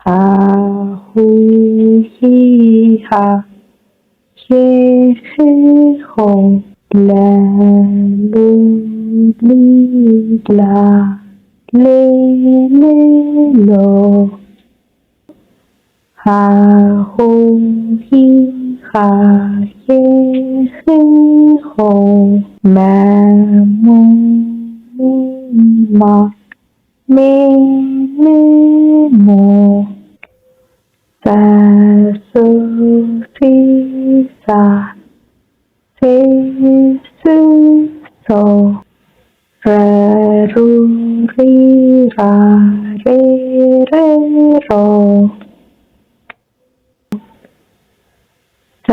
ሃ ሁ ሂ ሃ ሄ ህ ሆ ለ ሉ ሊ ላ ሌ ሌ ሎ ሃ ሁ ሂ ሃ ሄ ህ ሆ መ ሙ ሚ ማ ሜ ም ሞ ሰ ሱ ሲ ሳ ሴ ስ ሶ ረ ሩ ሪ ራ ሬ ረ ሮ ሰ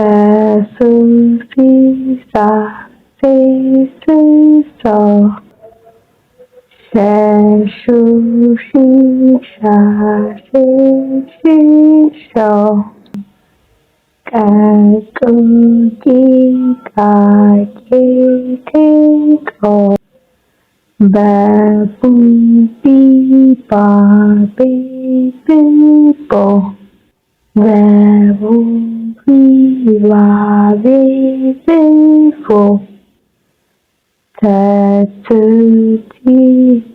ሱ ሲ ሳ ሴ ስ ሶ ሸ ሹ ሺ ሻ ሼ ሺ ሾ ቀ ቁ ቂ ቃ ቄ ቅ ቆ በ ቡ ቢ ባ ቤ ብ ቦ በ ቡ ቢ ባ ቤ ብ ቦ ተ ት ቲ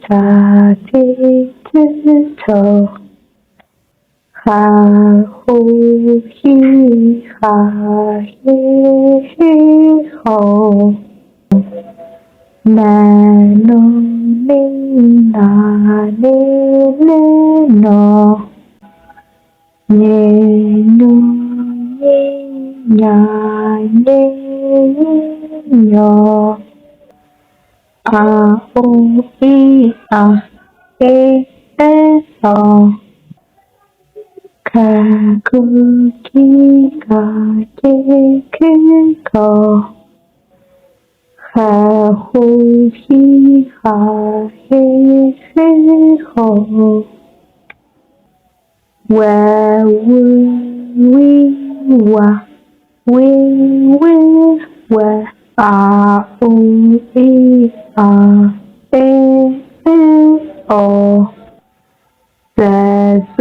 ታ ቴ ት ቶ ሃ ሁ ሂ ሃ ሄ ህ ሆ ነ ኑ ኒ ና ኔ ን ኖ ኜ ኙ ኜ ኛ ኜ ኝ ኞ አ ኡ ኢ አ ኤ እ ኦ ከ ኩ ኪ ጋ ኬ ክ ኮ ኸ ሁ ሂ ሃ ሄ ህ ሆ ወ ው ዊ ዋ ዌ ው ወ አ ኡ ኢ አ ኤ እ ኦ ዘ ዙ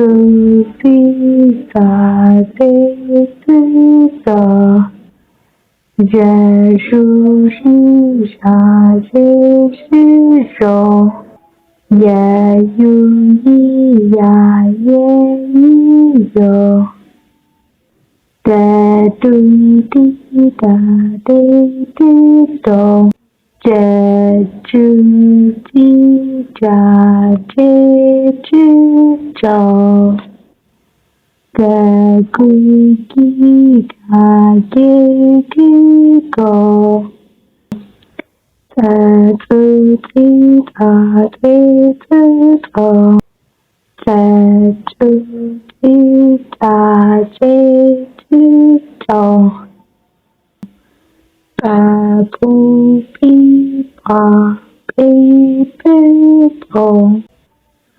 ዚ ዛ ዜ ዝ ዞ ዠ ዡ ዢ ዣ ዤ ዥ ዦ የ ዩ ይ ያ ዬ ይ ዮ ደ ዱ ዲ ዳ ዴ ድ ዶ ጀ ጁ ጂ ጃ ጄ ጅ ጆ ገ ጉ ጊ ጋ ጌ ግ ጎ ጸ ጽ ጺ ጣ ጤ ጥ ጦ ጨ ጭ ጪ ጫ ጬ ጭ ጮ ጰ ጱ ጲ ጳ ጴ ጵ ጶ ጸ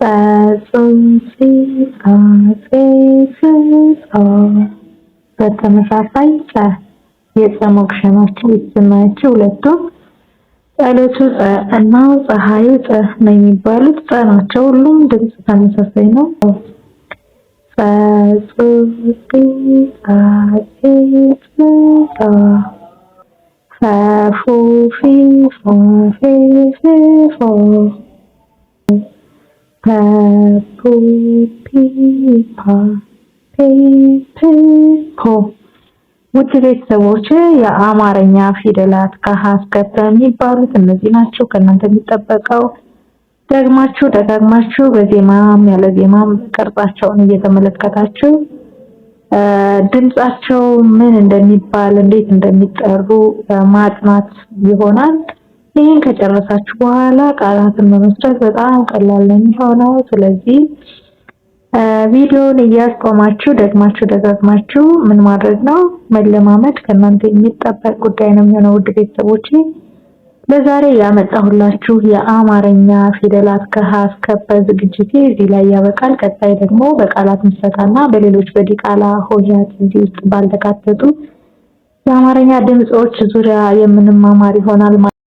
ጹ ጺ ጻ ጼ ጽ ጾ በተመሳሳይ ጸ የጸ ሞክሼ ናቸው የተሰማያቸው ሁለቱም ጸሎቱ ጸ እና ፀሐዩ ጸ ነው የሚባሉት ጸ ናቸው። ሁሉም ድምጽ ተመሳሳይ ነው። ጸ ጹ ጺ ጻ ጼ ጽ ጾ ፈ ፉ ፊ ፎ ፌ ፍ ፎ ፐ ፑ ፒ ፓ ፔ ፕ ፖ ውድ ቤተሰቦች የአማርኛ ፊደላት ከሀ እስከ ፐ የሚባሉት እነዚህ ናቸው። ከእናንተ የሚጠበቀው ደግማችሁ ደጋግማችሁ በዜማም ያለ ዜማም ቅርጻቸውን እየተመለከታችሁ ድምጻቸው ምን እንደሚባል እንዴት እንደሚጠሩ ማጥናት ይሆናል። ይሄን ከጨረሳችሁ በኋላ ቃላትን መመስረት በጣም ቀላል ነው የሚሆነው። ስለዚህ ቪዲዮውን እያስቆማችሁ ደግማችሁ ደጋግማችሁ ምን ማድረግ ነው መለማመድ ከእናንተ የሚጠበቅ ጉዳይ ነው የሚሆነው። ውድ ቤተሰቦቼ ለዛሬ ያመጣሁላችሁ የአማርኛ ፊደላት ከሀ እስከ ፐ ዝግጅቴ እዚህ ላይ ያበቃል። ቀጣይ ደግሞ በቃላት ምስረታና በሌሎች በዲቃላ ሆሄያት እዚህ ውስጥ ባልተካተቱ የአማርኛ ድምጾች ዙሪያ የምንማማር ይሆናል።